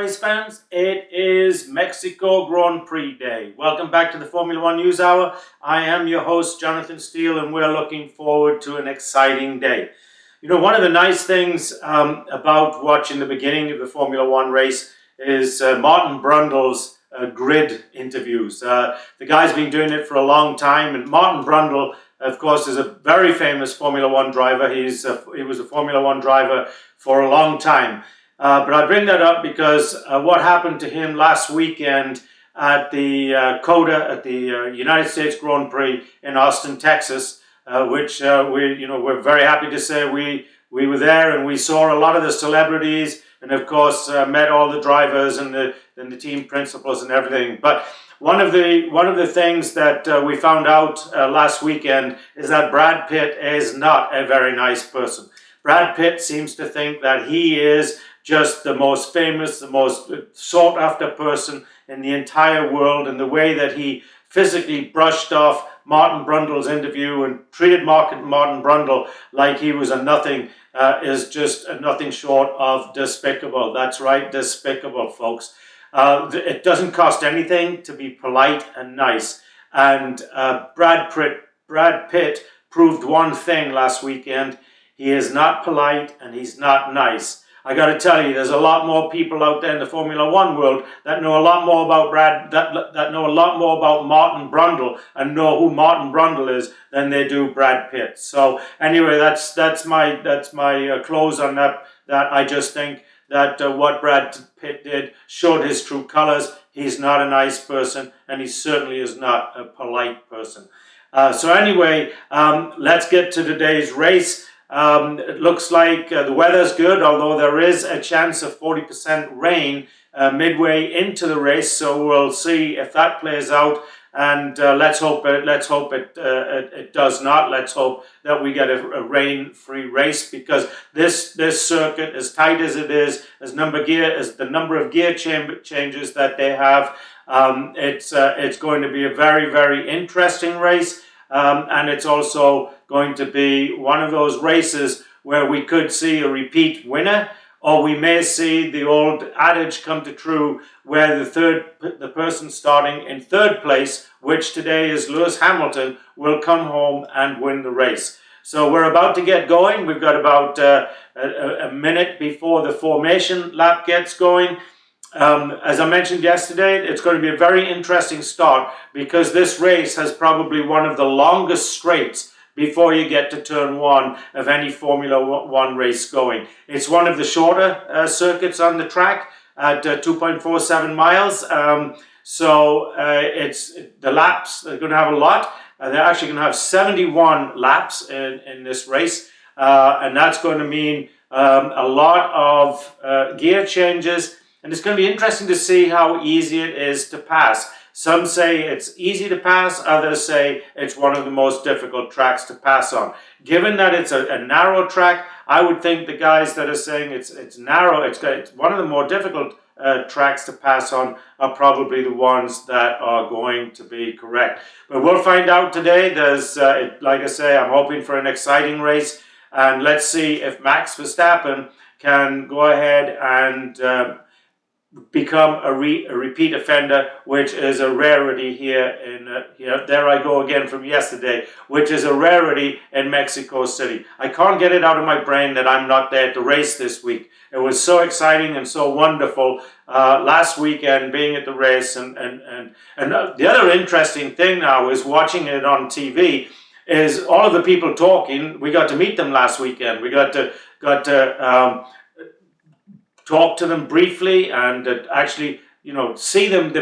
race fans, it is Mexico Grand Prix Day. Welcome back to the Formula One News Hour. I am your host, Jonathan Steele, and we're looking forward to an exciting day. You know, one of the nice things about watching the beginning of the Formula One race is Martin Brundle's grid interviews. The guy's been doing it for a long time, and Martin Brundle, of course, is a very famous Formula One driver. He was a Formula One driver for a long time. But I bring that up because what happened to him last weekend at the COTA, at the United States Grand Prix in Austin, Texas, which we're very happy to say we were there, and we saw a lot of the celebrities, and of course met all the drivers and the team principals and everything. But one of the things that we found out last weekend is that Brad Pitt is not a very nice person. Brad Pitt seems to think that he is just the most famous, the most sought after person in the entire world, and the way that he physically brushed off Martin Brundle's interview and treated Martin Brundle like he was a nothing is just nothing short of despicable. That's right, despicable, folks. It doesn't cost anything to be polite and nice, and Brad Pitt proved one thing last weekend: he is not polite and he's not nice. I got to tell you, there's a lot more people out there in the Formula One world that know a lot more about that know a lot more about Martin Brundle and know who Martin Brundle is than they do Brad Pitt. So anyway, that's my close on that. That I just think that what Brad Pitt did showed his true colors. He's not a nice person, and he certainly is not a polite person. So anyway, let's get to today's race. It looks like the weather's good, although there is a chance of 40% rain midway into the race. So we'll see if that plays out, and let's hope it does not. Let's hope that we get a rain-free race, because this circuit, as tight as it is, as the number of gear changes that they have, it's going to be a very, very interesting race. And it's also going to be one of those races where we could see a repeat winner, or we may see the old adage come to true where the person starting in third place, which today is Lewis Hamilton, will come home and win the race. So we're about to get going. We've got about a minute before the formation lap gets going. As I mentioned yesterday, it's going to be a very interesting start, because this race has probably one of the longest straights before you get to turn one of any Formula One race going. It's one of the shorter circuits on the track at 2.47 miles. So the laps, they're going to have a lot. They're actually going to have 71 laps in this race. And that's going to mean a lot of gear changes. And it's going to be interesting to see how easy it is to pass. Some say it's easy to pass, others say it's one of the most difficult tracks to pass on. Given that it's a narrow track, I would think the guys that are saying it's narrow, it's one of the more difficult tracks to pass on, are probably the ones that are going to be correct. But we'll find out today. Like I say, I'm hoping for an exciting race, and let's see if Max Verstappen can go ahead and become a repeat offender, which is a rarity here there I go again from yesterday, which is a rarity in Mexico City. I can't get it out of my brain that I'm not there to race this week. It was so exciting and so wonderful last weekend being at the race, and the other interesting thing now is watching it on TV is all of the people talking. We got to meet them last weekend. We got to talk to them briefly, and actually, see them.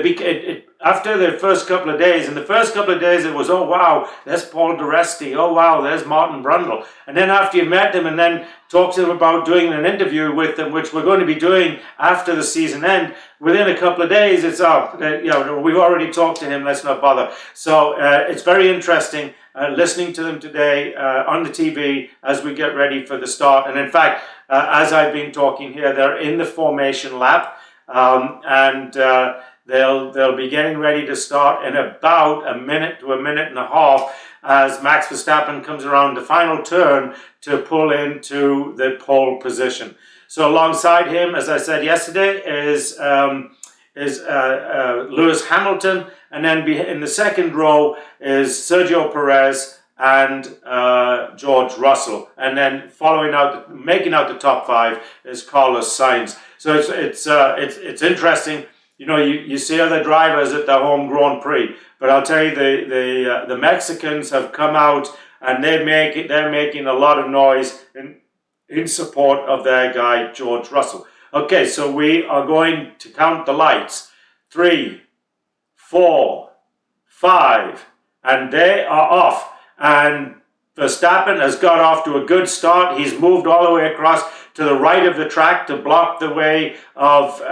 After the first couple of days, it was, oh wow, there's Paul di Resti, oh wow, there's Martin Brundle. And then after you met them and then talk to them about doing an interview with them, which we're going to be doing after the season end, within a couple of days, it's we've already talked to him, let's not bother. So it's very interesting listening to them today on the TV as we get ready for the start. And in fact, as I've been talking here, they're in the formation lap, and they'll be getting ready to start in about a minute to a minute and a half, as Max Verstappen comes around the final turn to pull into the pole position. So alongside him, as I said yesterday, is Lewis Hamilton, and then in the second row is Sergio Perez and George Russell, and then making out the top 5 is Carlos Sainz. So it's interesting. You see other drivers at the home Grand Prix, but I'll tell you the Mexicans have come out and they're making a lot of noise in support of their guy George Russell. Okay, so we are going to count the lights. 3, 4, 5, and they are off. And Verstappen has got off to a good start. He's moved all the way across to the right of the track to block the way of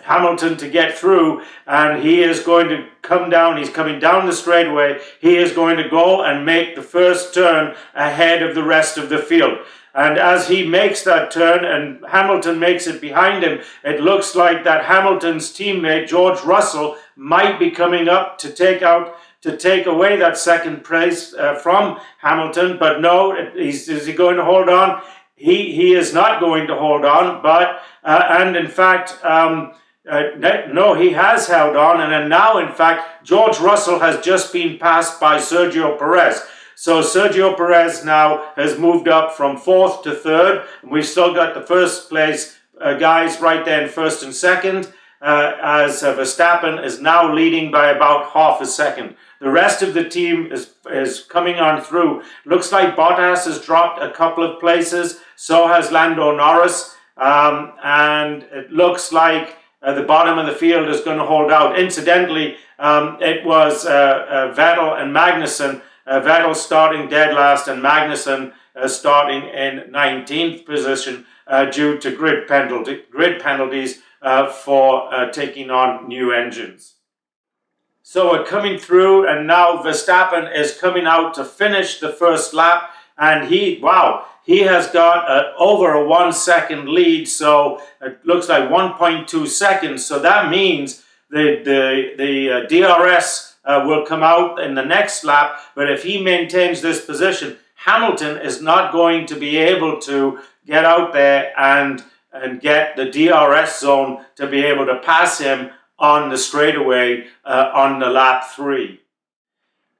Hamilton to get through, and he is going to come down. He's coming down the straightaway. He is going to go and make the first turn ahead of the rest of the field. And as he makes that turn and Hamilton makes it behind him, it looks like that Hamilton's teammate, George Russell, might be coming up to take away that second place from Hamilton. But no, is he going to hold on? He is not going to hold on, but, and in fact, no, he has held on. And then now, in fact, George Russell has just been passed by Sergio Perez. So Sergio Perez now has moved up from 4th to 3rd. And we've still got the first place guys right there in 1st and 2nd, as Verstappen is now leading by about half a second. The rest of the team is coming on through. Looks like Bottas has dropped a couple of places. So has Lando Norris. And it looks like the bottom of the field is going to hold out. Incidentally, it was Vettel and Magnussen. Vettel starting dead last and Magnussen starting in 19th position due to grid penalties for taking on new engines. So we're coming through, and now Verstappen is coming out to finish the first lap, and he has got over a 1 second lead, so it looks like 1.2 seconds. So that means the DRS will come out in the next lap, but if he maintains this position, Hamilton is not going to be able to get out there and get the DRS zone to be able to pass him on the straightaway on the lap 3.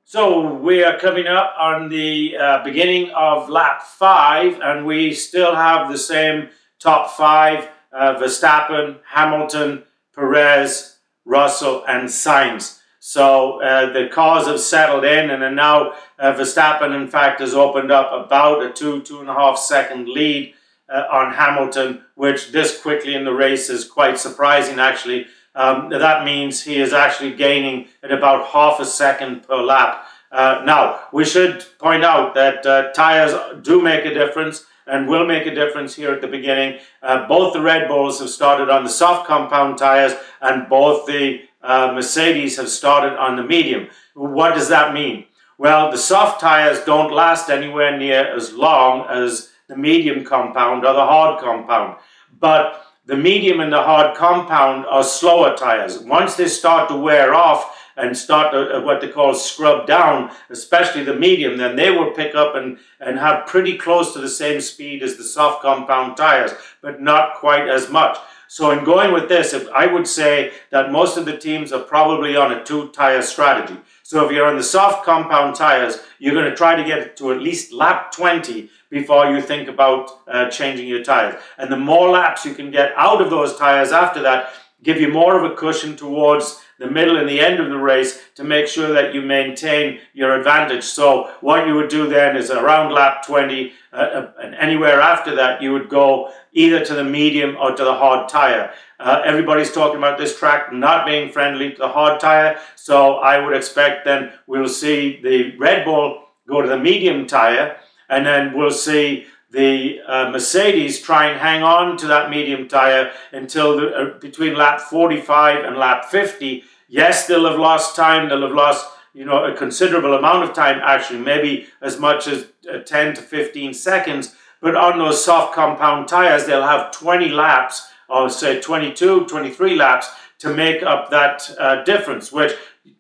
So we are coming up on the beginning of lap 5, and we still have the same top 5, Verstappen, Hamilton, Perez, Russell, and Sainz. So the cars have settled in, and then now Verstappen, in fact, has opened up about a 2.5 second lead on Hamilton, which this quickly in the race is quite surprising, actually. That means he is actually gaining at about half a second per lap. Now, we should point out that tires do make a difference and will make a difference here at the beginning. Both the Red Bulls have started on the soft compound tires, and both the Mercedes have started on the medium. What does that mean? Well, the soft tires don't last anywhere near as long as the medium compound or the hard compound. But the medium and the hard compound are slower tires. Once they start to wear off and start to, what they call scrub down, especially the medium, then they will pick up and have pretty close to the same speed as the soft compound tires, but not quite as much. So in going with this, I would say that most of the teams are probably on a 2-tire strategy. So if you're on the soft compound tires, you're going to try to get to at least lap 20 before you think about changing your tires. And the more laps you can get out of those tires after that, give you more of a cushion towards the middle and the end of the race to make sure that you maintain your advantage. So what you would do then is around lap 20 and anywhere after that, you would go either to the medium or to the hard tire. Everybody's talking about this track not being friendly to the hard tire, so I would expect then we'll see the Red Bull go to the medium tire, and then we'll see the Mercedes try and hang on to that medium tire until between lap 45 and lap 50. Yes, they'll have lost time. They'll have lost, a considerable amount of time, actually, maybe as much as 10 to 15 seconds. But on those soft compound tires, they'll have 20 laps, or say 22, 23 laps to make up that difference, which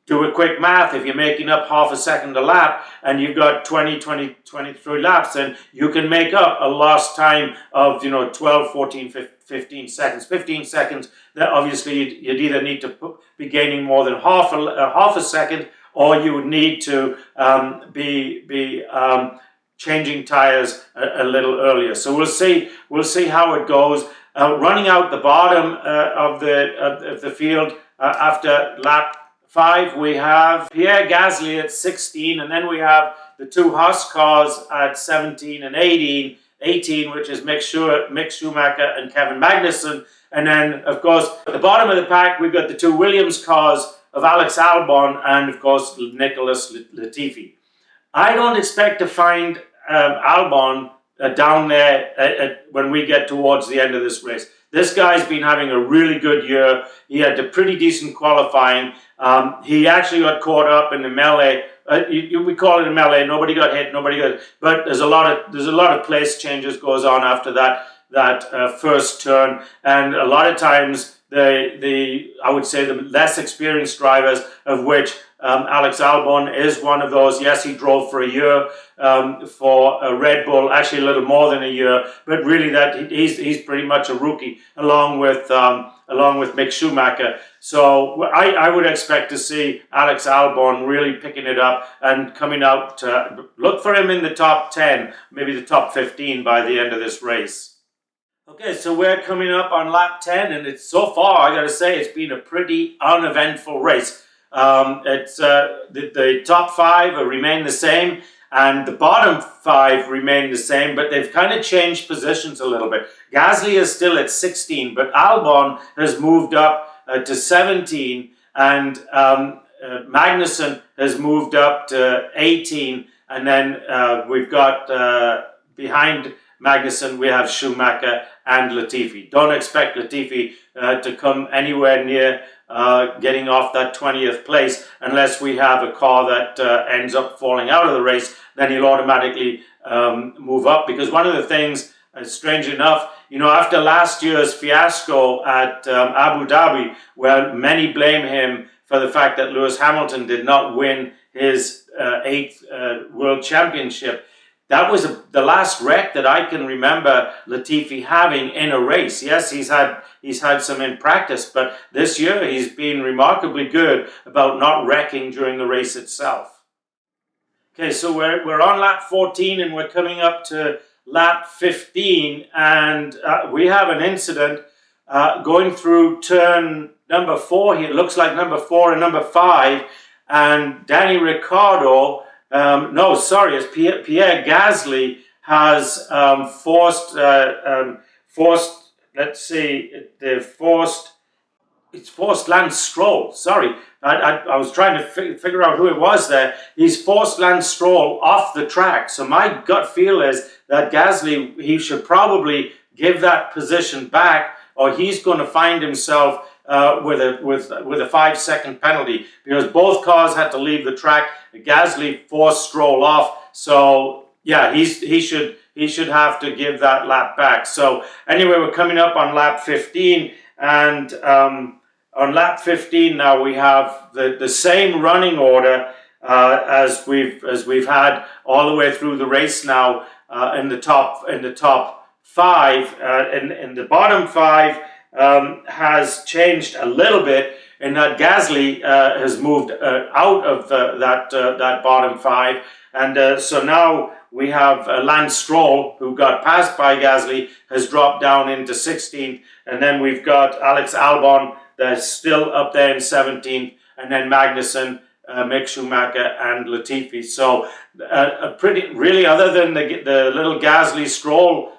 do a quick math. If you're making up half a second a lap and you've got 23 laps, then you can make up a lost time of 12, 14, 15 seconds. 15 seconds, that obviously you'd either need to be gaining more than half a second, or you would need to be changing tires a little earlier. So we'll see how it goes. Running out the bottom of the field after lap 5, we have Pierre Gasly at 16, and then we have the two Haas cars at 17 and 18. 18, which is Mick Schumacher and Kevin Magnussen. And then, of course, at the bottom of the pack, we've got the two Williams cars of Alex Albon and, of course, Nicholas Latifi. I don't expect to find Albon down there when we get towards the end of this race. This guy's been having a really good year. He had a pretty decent qualifying. He actually got caught up in the melee. We call it a melee. Nobody got hit. But there's a lot of place changes goes on after that first turn, and a lot of times I would say the less experienced drivers, of which Alex Albon is one of those. Yes, he drove for a year for a Red Bull, actually a little more than a year, but really that he's pretty much a rookie, along with Mick Schumacher. So I would expect to see Alex Albon really picking it up and coming out to look for him in the top 10, maybe the top 15 by the end of this race. Okay, so we're coming up on lap 10, and so far, I got to say, it's been a pretty uneventful race. The top 5 remain the same, and the bottom 5 remain the same, but they've kind of changed positions a little bit. Gasly is still at 16, but Albon has moved up to 17, and Magnussen has moved up to 18, and then we've got behind Magnussen, we have Schumacher and Latifi. Don't expect Latifi to come anywhere near getting off that 20th place unless we have a car that ends up falling out of the race. Then he'll automatically move up, because one of the things, strange enough, after last year's fiasco at Abu Dhabi, where many blame him for the fact that Lewis Hamilton did not win his 8th World Championship, that was the last wreck that I can remember Latifi having in a race. Yes, he's had some in practice, but this year he's been remarkably good about not wrecking during the race itself. Okay, so we're on lap 14, and we're coming up to lap 15, and we have an incident going through turn number 4 here. It looks like number 4 and number 5, and Danny Ricciardo. It's Pierre Gasly has forced Lance Stroll. Sorry, I was trying to figure out who it was there. He's forced Lance Stroll off the track. So my gut feel is that Gasly, he should probably give that position back, or he's going to find himself with a 5-second penalty, because both cars had to leave the track. Gasly forced Stroll off, so yeah, he should have to give that lap back. So anyway, we're coming up on lap 15, and on lap 15 now we have the same running order as we've had all the way through the race now. In the top 5, in the bottom 5. Has changed a little bit in that Gasly has moved out of that bottom 5, and so now we have Lance Stroll, who got passed by Gasly, has dropped down into 16th, and then we've got Alex Albon that's still up there in 17th, and then Magnussen, Mick Schumacher and Latifi. So really, other than the little Gasly Stroll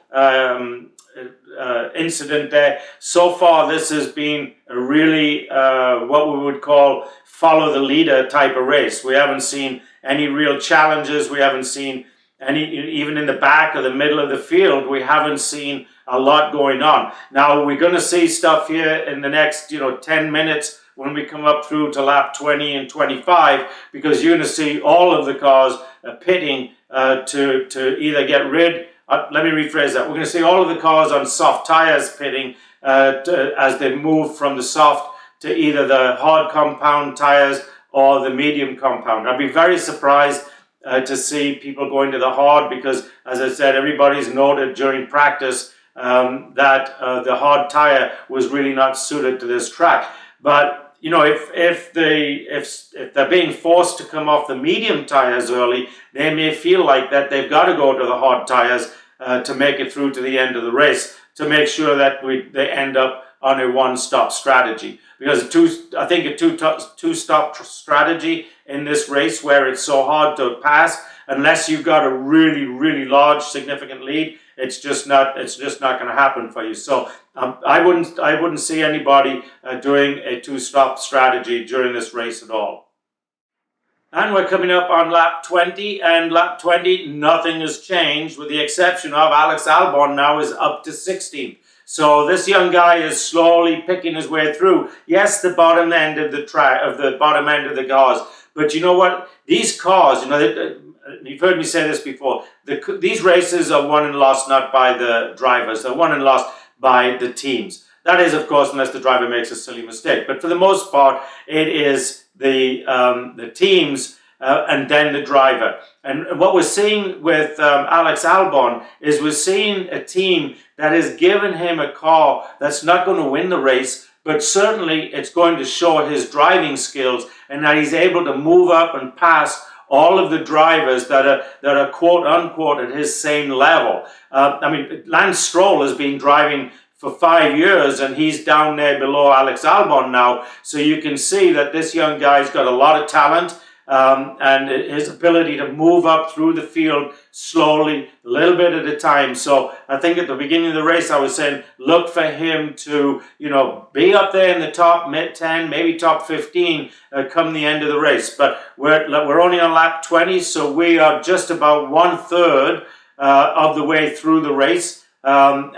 incident there, so far this has been a really what we would call follow the leader type of race. We haven't seen any real challenges. We haven't seen any, even in the back or the middle of the field, we haven't seen a lot going on. Now we're going to see stuff here in the next 10 minutes when we come up through to lap 20 and 25, because you're going to see all of the cars pitting to either get rid. Let me rephrase that. We're going to see all of the cars on soft tires pitting as they move from the soft to either the hard compound tires or the medium compound. I'd be very surprised to see people going to the hard because, as I said, everybody's noted during practice that the hard tire was really not suited to this track. But you know, if they're being forced to come off the medium tires early, they may feel like that they've got to go to the hard tires to make it through to the end of the race, to make sure that they end up on a one-stop strategy. Because I think a two-stop strategy in this race, where it's so hard to pass, unless you've got a really, really large, significant lead, it's just not going to happen for you. So I wouldn't see anybody doing a two-stop strategy during this race at all. And we're coming up on lap 20, and lap 20, nothing has changed, with the exception of Alex Albon now is up to 16th. So this young guy is slowly picking his way through. Yes, the bottom end of the track, of the bottom end of the cars. But you know what? These cars, you know, you've heard me say this before, these races are won and lost not by the drivers, they're won and lost by the teams. That is, of course, unless the driver makes a silly mistake. But for the most part, it is the teams and then the driver. And what we're seeing with Alex Albon is we're seeing a team that has given him a car that's not going to win the race, but certainly it's going to show his driving skills and that he's able to move up and pass all of the drivers that are quote unquote at his same level. I mean, Lance Stroll has been driving for 5 years and he's down there below Alex Albon now. So you can see that this young guy's got a lot of talent and his ability to move up through the field slowly, a little bit at a time. So I think at the beginning of the race, I was saying, look for him to, you know, be up there in the top mid-10, maybe top 15 come the end of the race. But we're only on lap 20, so we are just about 1/3 of the way through the race. Like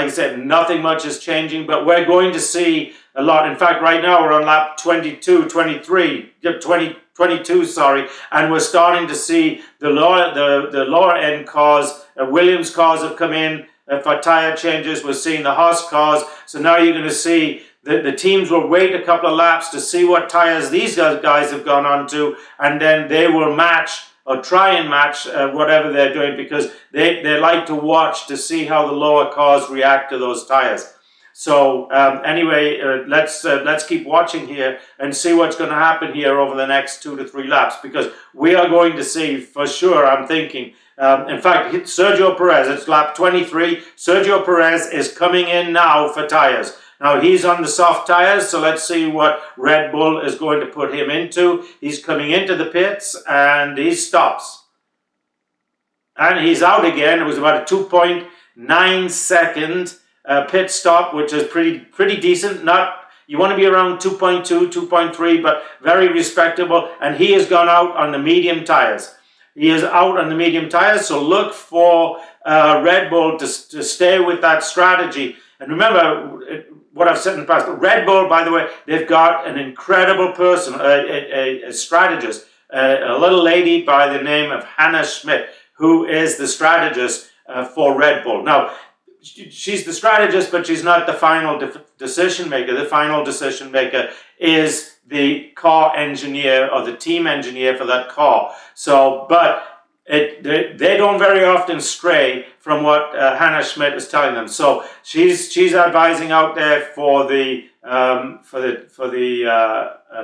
I said, nothing much is changing, but we're going to see a lot. In fact, right now we're on lap 22, sorry, and we're starting to see the lower end cars. Williams cars have come in for tire changes. We're seeing the Haas cars. So now you're going to see the teams will wait a couple of laps to see what tires these guys have gone on to, and then they will match or try and match whatever they're doing, because they like to watch to see how the lower cars react to those tires. So anyway, let's keep watching here and see what's going to happen here over the next 2 to 3 laps, because we are going to see for sure, I'm thinking, in fact, Sergio Perez, it's lap 23, Sergio Perez is coming in now for tires. Now, he's on the soft tires, so let's see what Red Bull is going to put him into. He's coming into the pits, and he stops. And he's out again. It was about a 2.9 second pit stop, which is pretty decent. You want to be around 2.2, 2.3, but very respectable. And he has gone out on the medium tires. He is out on the medium tires, so look for Red Bull to stay with that strategy. And remember what I've said in the past. Red Bull, by the way, they've got an incredible person, a strategist, a little lady by the name of Hannah Schmidt, who is the strategist for Red Bull. Now, she's the strategist, but she's not the final decision maker. The final decision maker is the car engineer or the team engineer for that car. So, but they don't very often stray from what Hannah Schmidt is telling them. So she's advising out there for the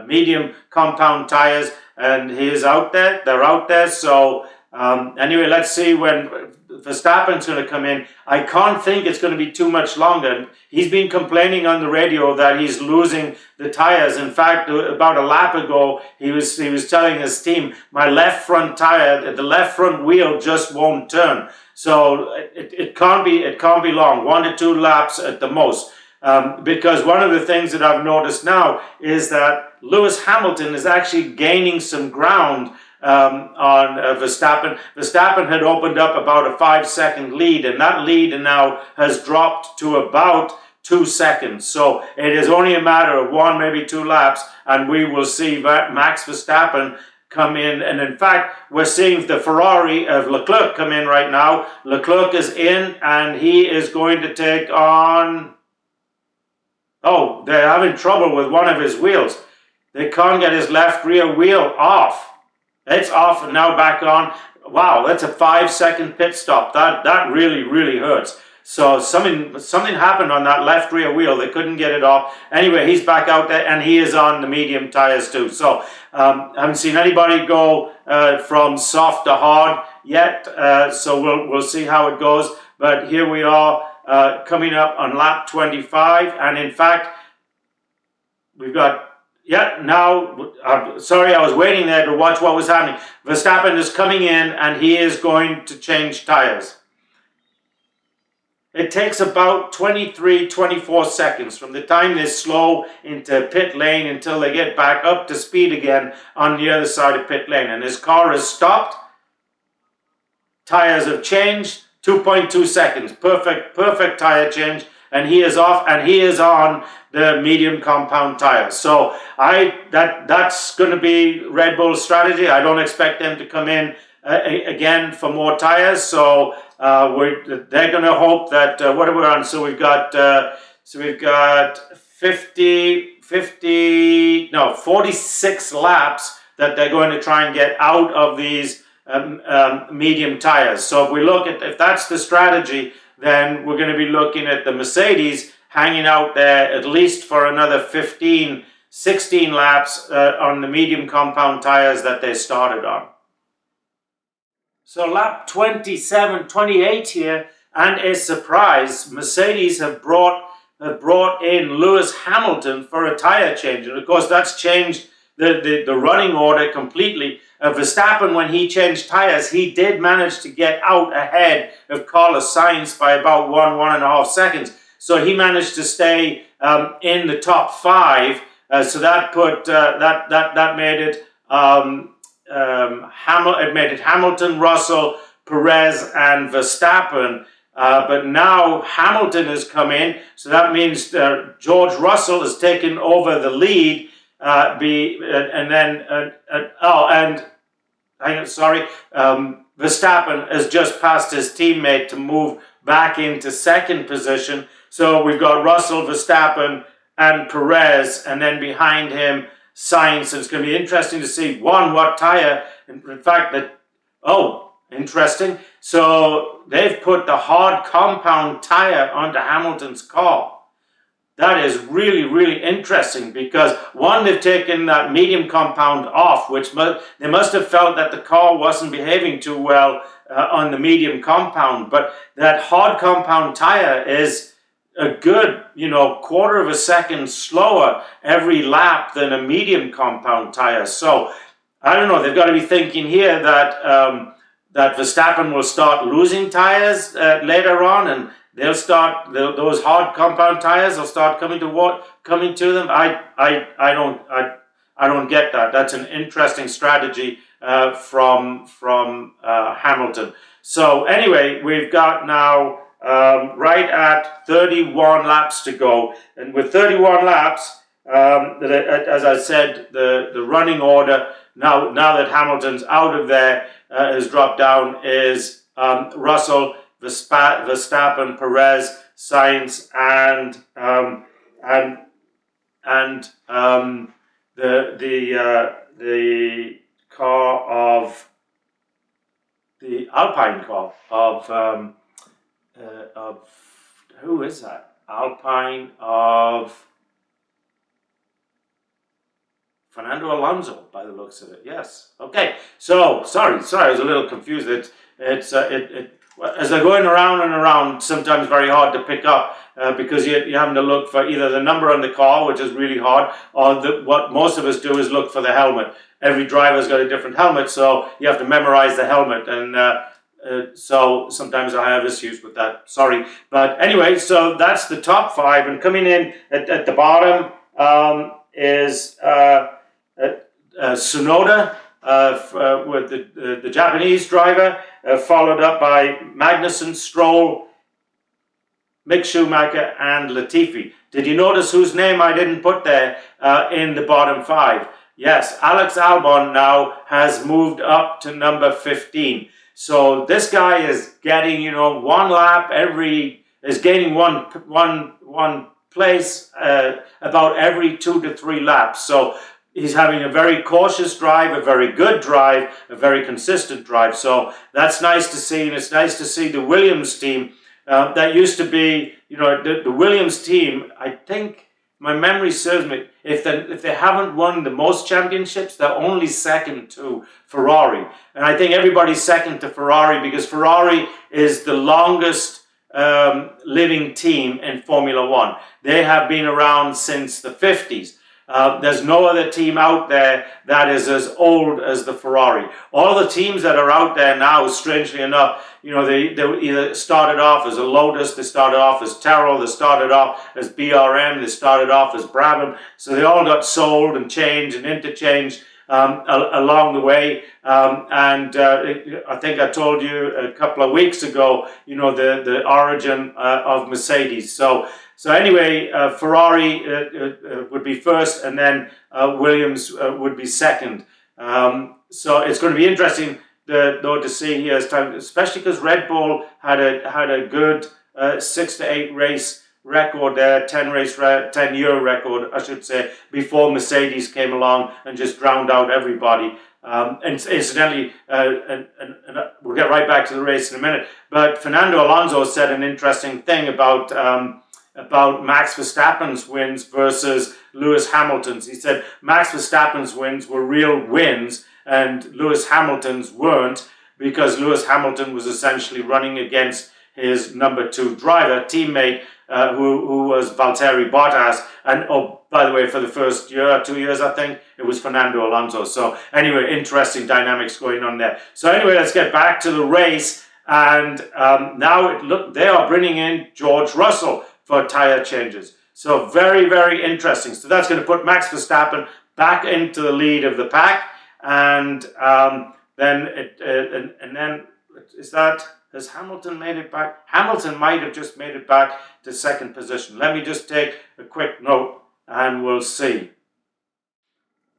medium compound tires, and he is out there. They're out there. So anyway, let's see when Verstappen's going to come in. I can't think it's going to be too much longer. He's been complaining on the radio that he's losing the tires. In fact, about a lap ago, he was telling his team, my left front tire, the left front wheel just won't turn. So it can't be long, 1 to 2 laps at the most. Because one of the things that I've noticed now is that Lewis Hamilton is actually gaining some ground on Verstappen. Verstappen had opened up about a 5-second lead, and that lead now has dropped to about 2 seconds. So it is only a matter of 1, maybe 2 laps, and we will see Max Verstappen come in. And in fact, we're seeing the Ferrari of Leclerc come in right now. Leclerc is in, and he is going to take on... Oh, they're having trouble with one of his wheels. They can't get his left rear wheel off. It's off and now back on. Wow, that's a 5-second pit stop. That really, really hurts. So something happened on that left rear wheel. They couldn't get it off. Anyway, he's back out there and he is on the medium tires too. So I haven't seen anybody go from soft to hard yet. So we'll see how it goes. But here we are coming up on lap 25, and in fact, we've got. Yeah, now, sorry, I was waiting there to watch what was happening. Verstappen is coming in and he is going to change tires. It takes about 23, 24 seconds from the time they slow into pit lane until they get back up to speed again on the other side of pit lane. And his car has stopped. Tires have changed. 2.2 seconds. Perfect tire change. And he is off and he is on the medium compound tires. So that's going to be Red Bull's strategy. I don't expect them to come in again for more tires. So they're going to hope that what are we on? So we've got 46 laps that they're going to try and get out of these medium tires. So if we look at, if that's the strategy, then we're going to be looking at the Mercedes hanging out there at least for another 15, 16 laps on the medium compound tires that they started on. So lap 27, 28 here, and a surprise, Mercedes have brought in Lewis Hamilton for a tire change. And of course that's changed the running order completely. Verstappen, when he changed tires, he did manage to get out ahead of Carlos Sainz by about 1.5 seconds. So he managed to stay in the top 5. So that put that made it it made it Hamilton, Russell, Perez, and Verstappen. But now Hamilton has come in, so that means George Russell has taken over the lead. Verstappen has just passed his teammate to move back into second position. So we've got Russell, Verstappen, and Perez, and then behind him, Sainz. And it's going to be interesting to see, what tire. In fact, interesting. So they've put the hard compound tire onto Hamilton's car. That is really, really interesting because, one, they've taken that medium compound off, which they must have felt that the car wasn't behaving too well on the medium compound. But that hard compound tire is a good, quarter of a second slower every lap than a medium compound tire. So, I don't know, they've got to be thinking here that Verstappen will start losing tires later on, and those hard compound tires will start coming to them. I don't get that. That's an interesting strategy from Hamilton. So anyway, we've got now right at 31 laps to go, and with 31 laps, as I said, the running order now that Hamilton's out of there has dropped down is Russell, Verstappen, Perez, Sainz, and the car of the Alpine car of who is that? Alpine of Fernando Alonso, by the looks of it. Yes. Okay. So sorry, I was a little confused. It's as they're going around and around, sometimes very hard to pick up because you're having to look for either the number on the car, which is really hard, or what most of us do is look for the helmet. Every driver's got a different helmet, so you have to memorize the helmet, and so sometimes I have issues with that. Sorry. But anyway, so that's the top 5, and coming in at the bottom is Tsunoda with the Japanese driver, followed up by Magnussen, Stroll, Mick Schumacher, and Latifi. Did you notice whose name I didn't put there in the bottom 5? Yes, Alex Albon now has moved up to number 15. So this guy is getting, one lap is gaining one place about every 2 to 3 laps. So he's having a very cautious drive, a very good drive, a very consistent drive. So that's nice to see, and it's nice to see the Williams team. That used to be, the Williams team, I think, my memory serves me, if they haven't won the most championships, they're only second to Ferrari. And I think everybody's second to Ferrari because Ferrari is the longest living team in Formula One. They have been around since the 50s. There's no other team out there that is as old as the Ferrari. All the teams that are out there now, strangely enough, they either started off as a Lotus, they started off as Tyrrell, they started off as BRM, they started off as Brabham. So they all got sold and changed and interchanged along the way. I think I told you a couple of weeks ago, the origin of Mercedes. So anyway, Ferrari would be first, and then Williams would be second. So it's going to be interesting, though, to see here, especially because Red Bull had a good 6 to 8 race record there, 10-year record, I should say, before Mercedes came along and just drowned out everybody. And incidentally, and we'll get right back to the race in a minute, but Fernando Alonso said an interesting thing about Max Verstappen's wins versus Lewis Hamilton's. He said Max Verstappen's wins were real wins and Lewis Hamilton's weren't, because Lewis Hamilton was essentially running against his number 2 driver, teammate, who was Valtteri Bottas. And, oh, by the way, for the first year, 2 years, I think, it was Fernando Alonso. So anyway, interesting dynamics going on there. So anyway, let's get back to the race. And now they are bringing in George Russell for tire changes. So very, very interesting. So that's going to put Max Verstappen back into the lead of the pack. And then has Hamilton made it back? Hamilton might have just made it back to second position. Let me just take a quick note and we'll see.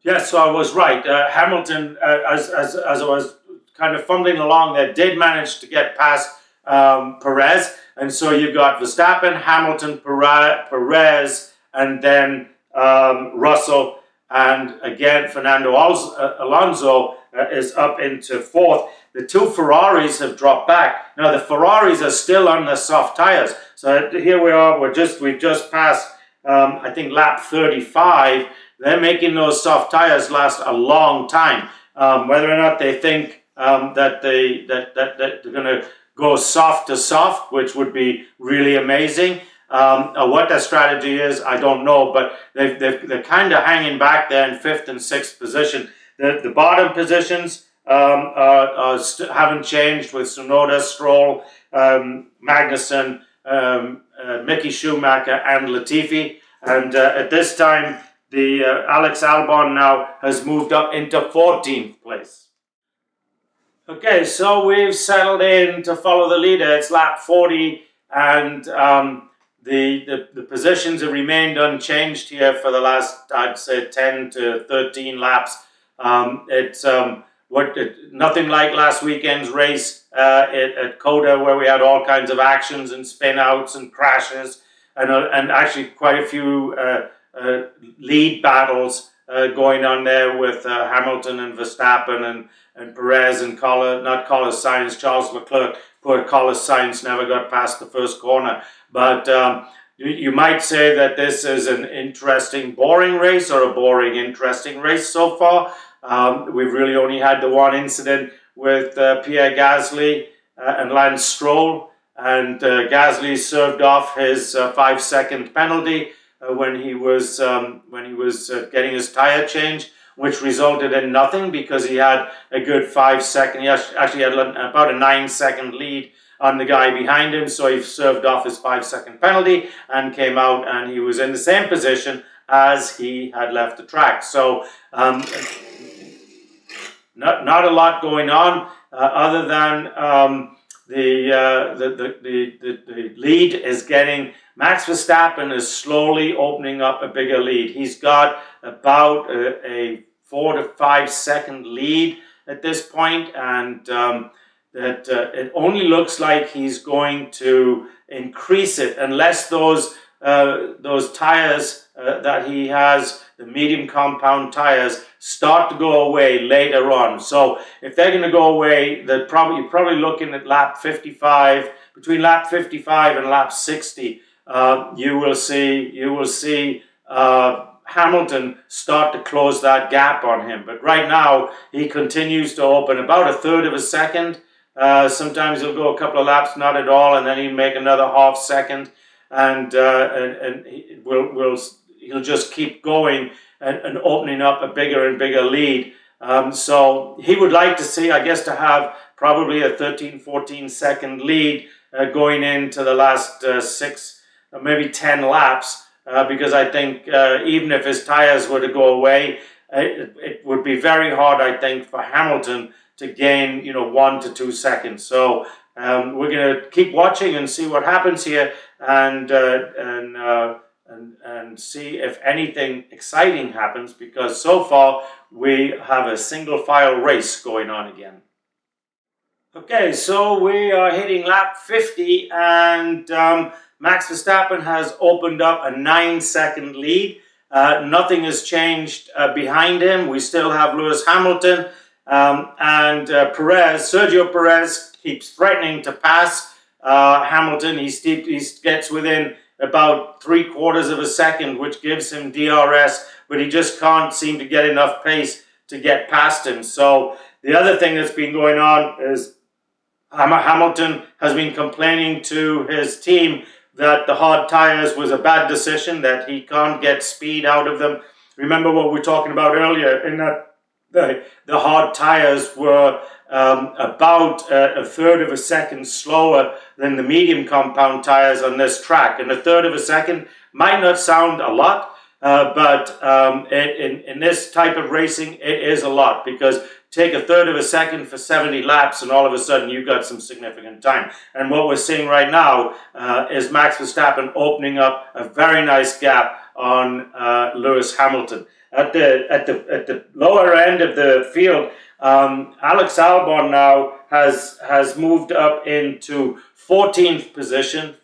Yes, so I was right. Hamilton, as I was kind of fumbling along there, did manage to get past Perez. And so you've got Verstappen, Hamilton, Perez, and then Russell. And again, Fernando Alonso is up into 4th. The 2 Ferraris have dropped back. Now the Ferraris are still on the soft tires. So here we are. We've just passed, I think, lap 35. They're making those soft tires last a long time. Whether or not they think that they're going to go soft to soft, which would be really amazing. What their strategy is, I don't know, but they're kind of hanging back there in 5th and 6th position. The bottom positions haven't changed with Tsunoda, Stroll, Magnussen, Mickey Schumacher, and Latifi. And at this time, the Alex Albon now has moved up into 14th place. Okay, so we've settled in to follow the leader. It's lap 40, and the positions have remained unchanged here for the last, I'd say, 10 to 13 laps. It's nothing like last weekend's race at Coda, where we had all kinds of actions and spin outs and crashes, and actually quite a few lead battles going on there with Hamilton and Verstappen and Perez and Carlos Sainz, Charles Leclerc. Poor Carlos Sainz never got past the first corner. But you might say that this is an interesting, boring race, or a boring, interesting race so far. We've really only had the one incident with Pierre Gasly and Lance Stroll, and Gasly served off his 5-second penalty when he was getting his tire changed, which resulted in nothing because he had a good 5 second. He actually had about a 9-second lead on the guy behind him, so he served off his 5-second penalty and came out, and he was in the same position as he had left the track. So not a lot going on other than the lead is getting. Max Verstappen is slowly opening up a bigger lead. He's got about a 4 to 5 second lead at this point, and it only looks like he's going to increase it unless those tires that he has the medium compound tires start to go away later on. So if they're going to go away, you're probably looking at lap 55, between lap 55 and lap 60. You will see Hamilton start to close that gap on him. But right now, he continues to open about a third of a second. Sometimes he'll go a couple of laps, not at all, and then he'll make another half second, and he'll just keep going and opening up a bigger and bigger lead. So he would like to see, I guess, to have probably a 13, 14 second lead going into the last 6, maybe 10 laps, because I think even if his tires were to go away, it would be very hard, I think, for Hamilton to gain, 1 to 2 seconds. So we're going to keep watching and see what happens here, and see if anything exciting happens, because so far we have a single file race going on again. Okay, so we are hitting lap 50, and Max Verstappen has opened up a 9-second lead. Nothing has changed behind him. We still have Lewis Hamilton, and Sergio Perez keeps threatening to pass Hamilton. He gets within about 3/4 of a second, which gives him DRS, but he just can't seem to get enough pace to get past him. So the other thing that's been going on is Hamilton has been complaining to his team that the hard tires was a bad decision, that he can't get speed out of them. Remember what we were talking about earlier, in that the hard tires were about a third of a second slower than the medium compound tires on this track. And a third of a second might not sound a lot, but in this type of racing, it is a lot, because take a third of a second for 70 laps and all of a sudden you've got some significant time. And what we're seeing right now is Max Verstappen opening up a very nice gap on Lewis Hamilton. At the lower end of the field, Alex Albon now has moved up into 13th position.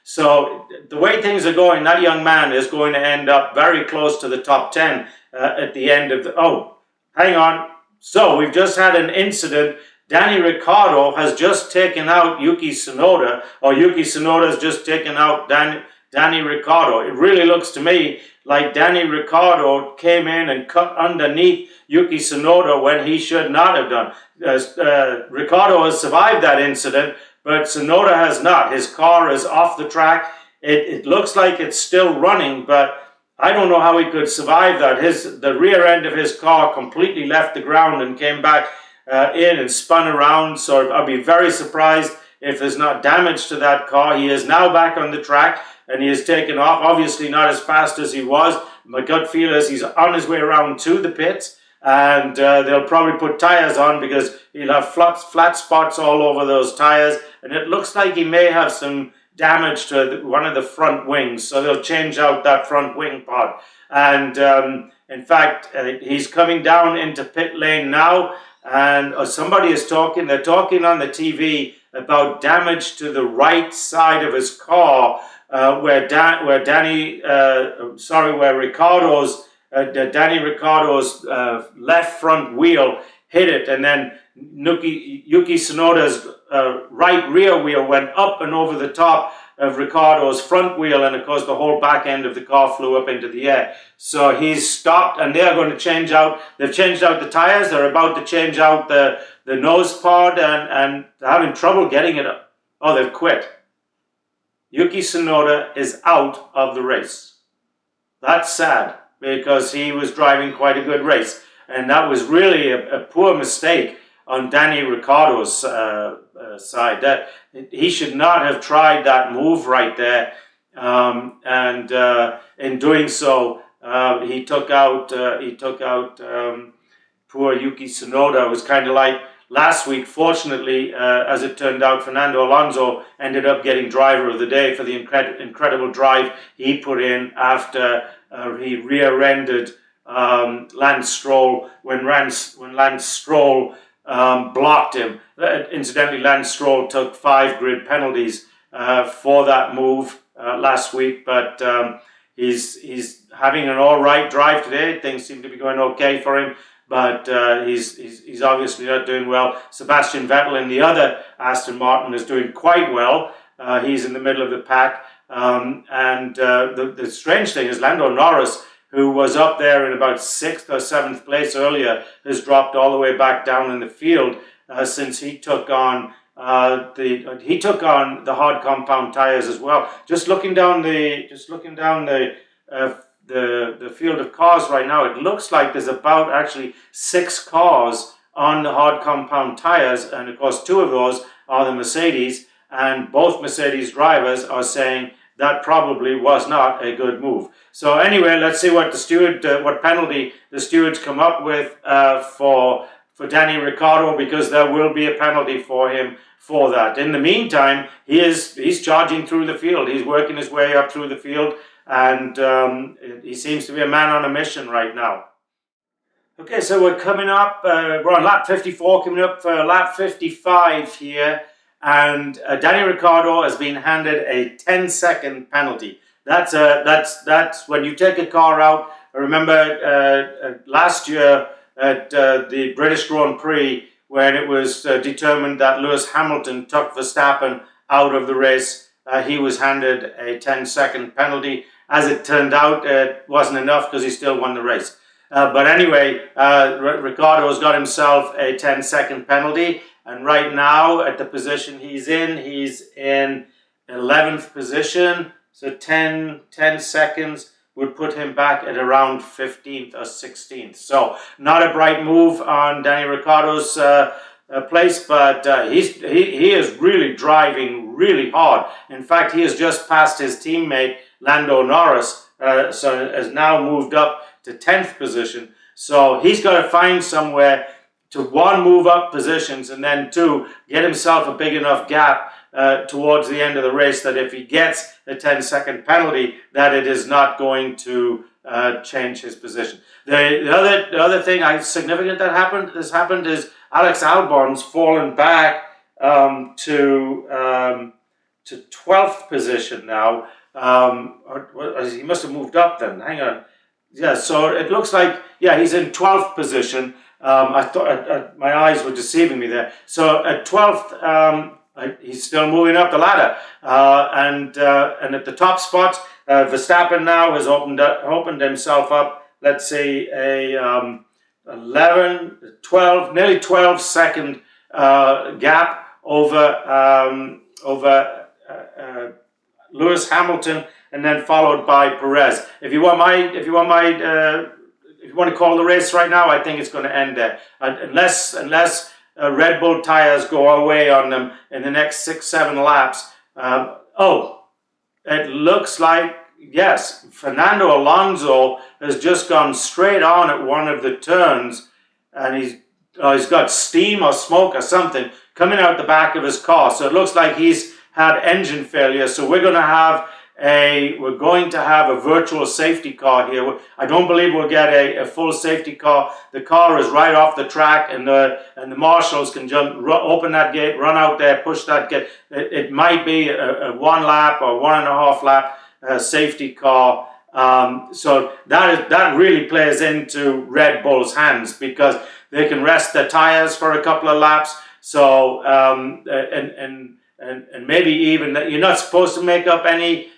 So the way things are going, that young man is going to end up very close to the top 10 at the end of the... Oh, hang on. So we've just had an incident. Danny Ricciardo has just taken out Yuki Tsunoda, or Yuki Tsunoda has just taken out Danny Ricciardo. It really looks to me like Danny Ricciardo came in and cut underneath Yuki Tsunoda when he should not have done. Ricciardo has survived that incident, but Tsunoda has not. His car is off the track. It looks like it's still running, but I don't know how he could survive that. The rear end of his car completely left the ground and came back in and spun around. So I'll be very surprised if there's not damage to that car. He is now back on the track and he has taken off. Obviously not as fast as he was. My gut feel is he's on his way around to the pits, and they'll probably put tires on because he'll have flat spots all over those tires. And it looks like he may have some damage to one of the front wings, so they'll change out that front wing pod. And in fact, he's coming down into pit lane now, and somebody is talking. They're talking on the TV about damage to the right side of his car, where Danny Ricciardo's left front wheel hit it, and then Yuki Tsunoda's right rear wheel went up and over the top of Ricciardo's front wheel, and of course the whole back end of the car flew up into the air. So he's stopped, and they're going to change out. They've changed out the tires. They're about to change out the nose pod, and they're having trouble getting it up. Oh, they've quit. Yuki Tsunoda is out of the race. That's sad, because he was driving quite a good race, and that was really a poor mistake on Danny Ricciardo's side. That he should not have tried that move right there, and in doing so, he took out poor Yuki Tsunoda. It was kind of like last week. Fortunately, as it turned out, Fernando Alonso ended up getting driver of the day for the incredible drive he put in after he rear-ended Lance Stroll when Lance Stroll blocked him. Incidentally, Lance Stroll took 5 grid penalties for that move last week, but He's having an all right drive today. Things seem to be going okay for him, but he's obviously not doing well. Sebastian Vettel in the other Aston Martin is doing quite well. He's in the middle of the pack. The strange thing is Lando Norris, who was up there in about 6th or 7th place earlier, has dropped all the way back down in the field since he took on the hard compound tires as well. Just looking down the field of cars right now, it looks like there's about actually 6 cars on the hard compound tires, and of course 2 of those are the Mercedes, and both Mercedes drivers are saying that probably was not a good move. So anyway, let's see what what penalty the stewards come up with for Danny Ricciardo, because there will be a penalty for him for that. In the meantime, he's charging through the field. He's working his way up through the field, and he seems to be a man on a mission right now. Okay, so we're coming up. We're on lap 54, coming up for lap 55 here. And Danny Ricciardo has been handed a 10-second penalty. That's when you take a car out. I remember last year at the British Grand Prix, when it was determined that Lewis Hamilton took Verstappen out of the race, he was handed a 10-second penalty. As it turned out, it wasn't enough because he still won the race. But anyway, Ricciardo's got himself a 10-second penalty. And right now, at the position he's in 11th position. So 10 seconds would put him back at around 15th or 16th. So not a bright move on Danny Ricciardo's place, but he is really driving really hard. In fact, he has just passed his teammate Lando Norris, so has now moved up to 10th position. So he's got to find somewhere to, 1, move up positions, and then 2, get himself a big enough gap towards the end of the race that if he gets a 10-second penalty, that it is not going to change his position. The other thing significant that has happened is Alex Albon's fallen back to 12th position now. He must have moved up then. Hang on. Yeah, so it looks like, yeah, he's in 12th position. I thought my eyes were deceiving me there. So at 12th, he's still moving up the ladder. And at the top spot, Verstappen now has opened himself up, let's say, a 11, 12, nearly 12-second gap over Lewis Hamilton, and then followed by Perez. If you want to call the race right now, I think it's going to end there. Unless Red Bull tires go away on them in the next 6-7 laps. It looks like, yes, Fernando Alonso has just gone straight on at one of the turns, and he's got steam or smoke or something coming out the back of his car. So it looks like he's had engine failure. So we're going to have a virtual safety car here. I don't believe we'll get a full safety car. The car is right off the track, and the marshals can open that gate, run out there, push that gate. It might be a 1 lap or 1.5 lap safety car. So that really plays into Red Bull's hands, because they can rest their tires for a couple of laps. So and maybe even that you're not supposed to make up any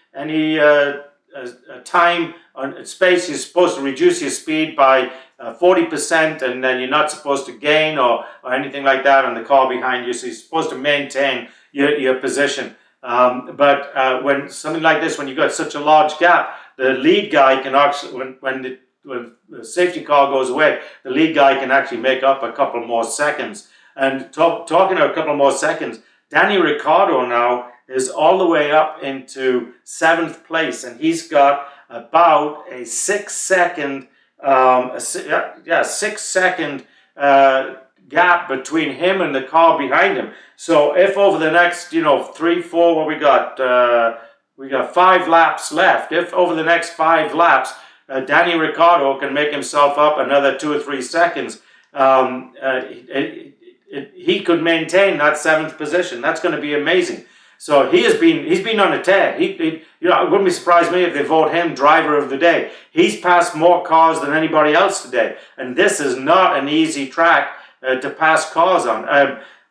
time on space. You're supposed to reduce your speed by 40%, and then you're not supposed to gain or anything like that on the car behind you. So you're supposed to maintain your position. But when something like this, when you've got such a large gap, the lead guy can actually, when the safety car goes away, the lead guy can actually make up a couple more seconds. And talking of a couple more seconds, Danny Ricciardo now is all the way up into 7th place, and he's got about a 6-second gap between him and the car behind him. So if over the next 3, 4, what we got 5 laps left. If over the next 5 laps Danny Ricciardo can make himself up another 2 or 3 seconds, he could maintain that 7th position. That's going to be amazing. So he's been on a tear. It wouldn't be surprised me if they vote him driver of the day. He's passed more cars than anybody else today, and this is not an easy track to pass cars on.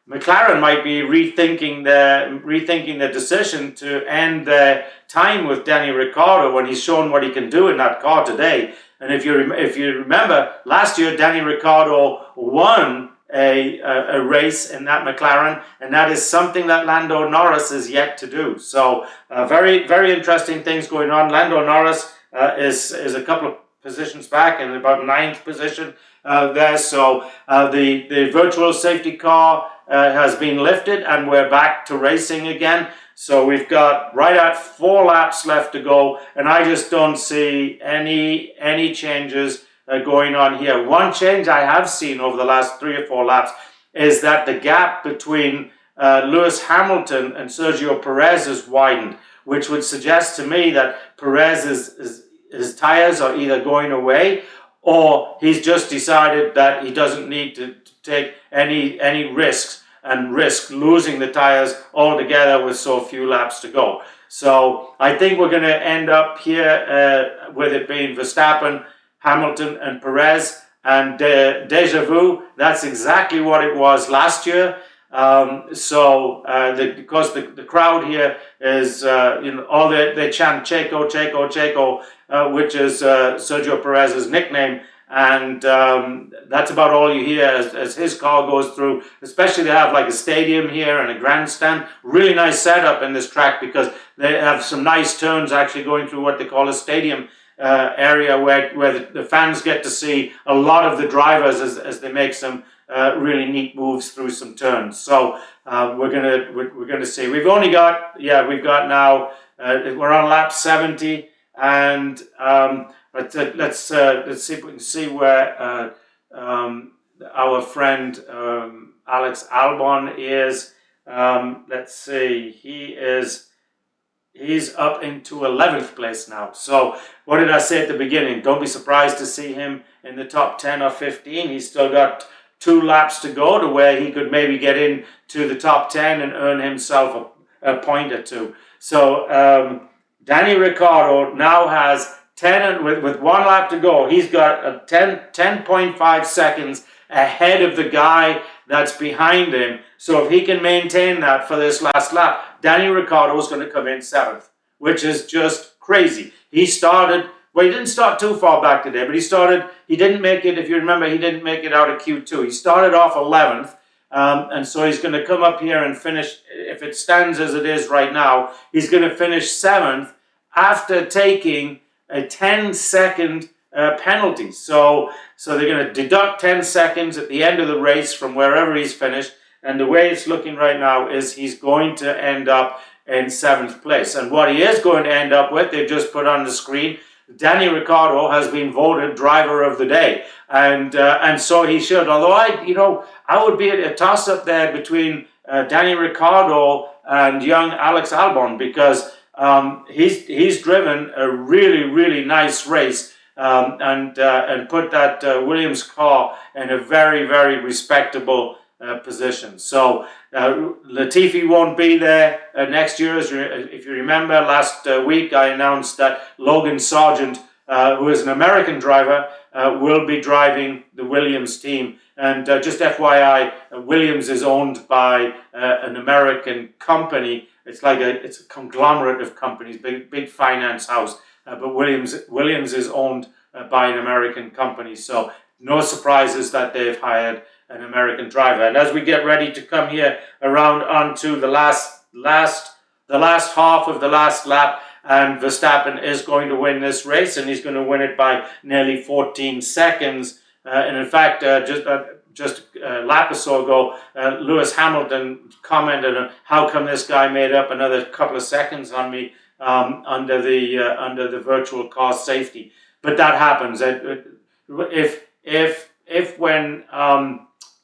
McLaren might be rethinking the decision to end their time with Danny Ricciardo when he's shown what he can do in that car today. And if you remember, last year Danny Ricciardo won a race in that McLaren, and that is something that Lando Norris is yet to do. So very, very interesting things going on. Lando Norris is a couple of positions back in about 9th position there. So the virtual safety car has been lifted, and we're back to racing again. So we've got right at 4 laps left to go, and I just don't see any changes going on here. One change I have seen over the last 3 or 4 laps is that the gap between Lewis Hamilton and Sergio Perez has widened, which would suggest to me that his tires are either going away, or he's just decided that he doesn't need to take any risks and risk losing the tires altogether with so few laps to go. So I think we're going to end up here with it being Verstappen, Hamilton and Perez, and deja vu. That's exactly what it was last year. Because the crowd here is, all they chant Checo, Checo, Checo, which is Sergio Perez's nickname. And that's about all you hear as his car goes through. Especially they have like a stadium here and a grandstand. Really nice setup in this track, because they have some nice turns actually going through what they call a stadium area where the fans get to see a lot of the drivers as they make some really neat moves through some turns. So we're gonna see. We've now we're on lap 70, and let's see if we can see where our friend Alex Albon is. Let's see, he's up into 11th place now. So what did I say at the beginning? Don't be surprised to see him in the top 10 or 15. He's still got 2 laps to go to where he could maybe get into the top 10 and earn himself a point or 2. So Danny Ricciardo now has 10 with 1 lap to go. He's got 10.5 seconds ahead of the guy that's behind him. So if he can maintain that for this last lap, Danny Ricciardo is going to come in 7th, which is just crazy. He didn't start too far back today, but he didn't make it, if you remember, he didn't make it out of Q2. He started off 11th, and so he's going to come up here and finish, if it stands as it is right now, he's going to finish 7th after taking a 10-second penalty. So they're going to deduct 10 seconds at the end of the race from wherever he's finished, and the way it's looking right now is he's going to end up in 7th place. And what he is going to end up with, they've just put on the screen, Danny Ricciardo has been voted driver of the day, and so he should. Although I would be a toss-up there between Danny Ricciardo and young Alex Albon, because he's driven a really, really nice race and put that Williams car in a very, very respectable position. So Latifi won't be there next year. If you remember, last week I announced that Logan Sargent, who is an American driver, will be driving the Williams team. And just FYI, Williams is owned by an American company. It's a conglomerate of companies, big finance house. But Williams is owned by an American company. So no surprises that they've hired an American driver. And as we get ready to come here around onto the last half of the last lap, and Verstappen is going to win this race, and he's going to win it by nearly 14 seconds. And in fact, just a lap or so ago, Lewis Hamilton commented on how come this guy made up another couple of seconds on me under the virtual car safety. But that happens. If when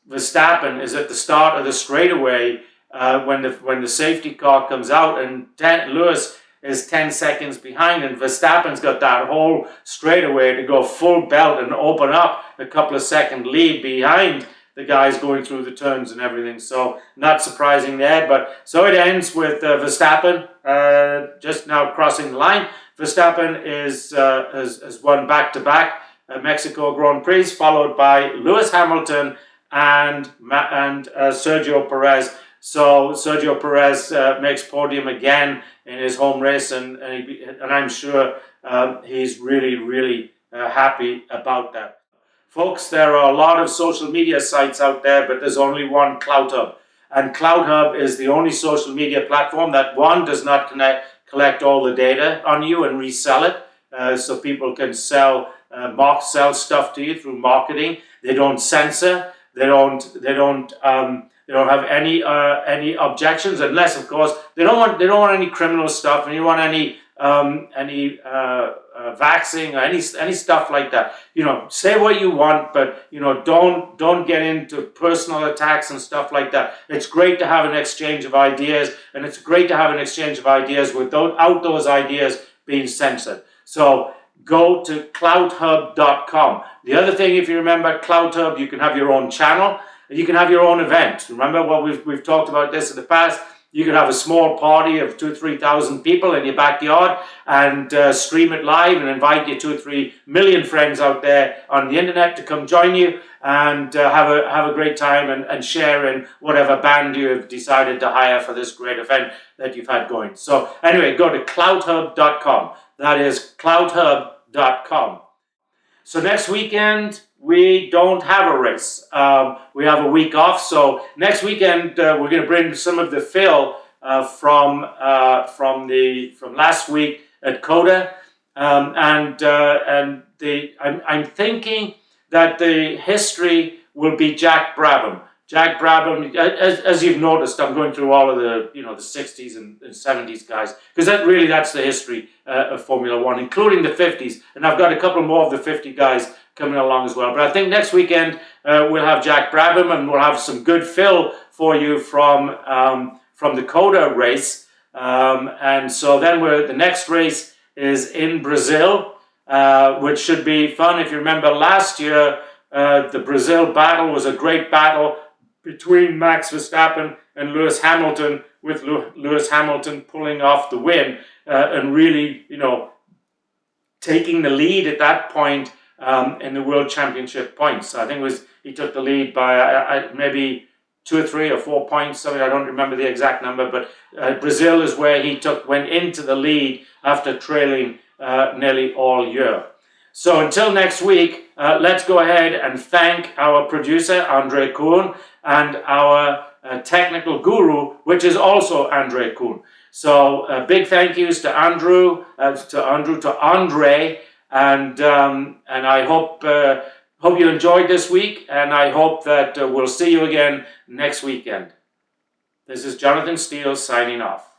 Verstappen is at the start of the straightaway, when the safety car comes out, and Lewis is 10 seconds behind, and Verstappen's got that whole straightaway to go full belt and open up a couple of second lead behind the guys going through the turns and everything. So not surprising there. But so it ends with Verstappen just now crossing the line. Verstappen has won back-to-back Mexico Grand Prix, followed by Lewis Hamilton and Sergio Perez. So Sergio Perez makes podium again in his home race, and I'm sure he's really happy about that. Folks, there are a lot of social media sites out there, but there's only one CloutHub. And CloutHub is the only social media platform that, one, does not collect all the data on you and resell it, so people can sell stuff to you through marketing. They don't censor. They don't have any objections, unless, of course, they don't want any criminal stuff, and you want any vaxing or any stuff like that. Say what you want, but don't get into personal attacks and stuff like that. It's great to have an exchange of ideas, and it's great to have an exchange of ideas without those ideas being censored. So go to clouthub.com. The other thing, if you remember CloutHub, you can have your own channel. You can have your own event. Remember what we've talked about this in the past. You could have a small party of 2,000-3,000 people in your backyard and stream it live and invite your 2 or 3 million friends out there on the internet to come join you and have a great time and share in whatever band you have decided to hire for this great event that you've had going. So anyway, go to clouthub.com. That is clouthub.com. So next weekend, we don't have a race. We have a week off. So next weekend, we're going to bring some of the fill from last week at COTA. I'm thinking that the history will be Jack Brabham. Jack Brabham, as you've noticed, I'm going through all of the the 60s and 70s guys, because that's the history of Formula One, including the 50s. And I've got a couple more of the 50 guys coming along as well. But I think next weekend we'll have Jack Brabham, and we'll have some good fill for you from the COTA race. And so then the next race is in Brazil, which should be fun. If you remember last year, the Brazil battle was a great battle between Max Verstappen and Lewis Hamilton, with Lewis Hamilton pulling off the win and really, taking the lead at that point in the World Championship points. I think he took the lead by maybe 2 or 3 or 4 points. Something, I don't remember the exact number, but Brazil is where he went into the lead after trailing nearly all year. So until next week, let's go ahead and thank our producer, Andre Kuhn, and our technical guru, which is also Andre Kuhn. So big thank yous to Andre, and I hope you enjoyed this week, and I hope that we'll see you again next weekend. This is Jonathan Steele signing off.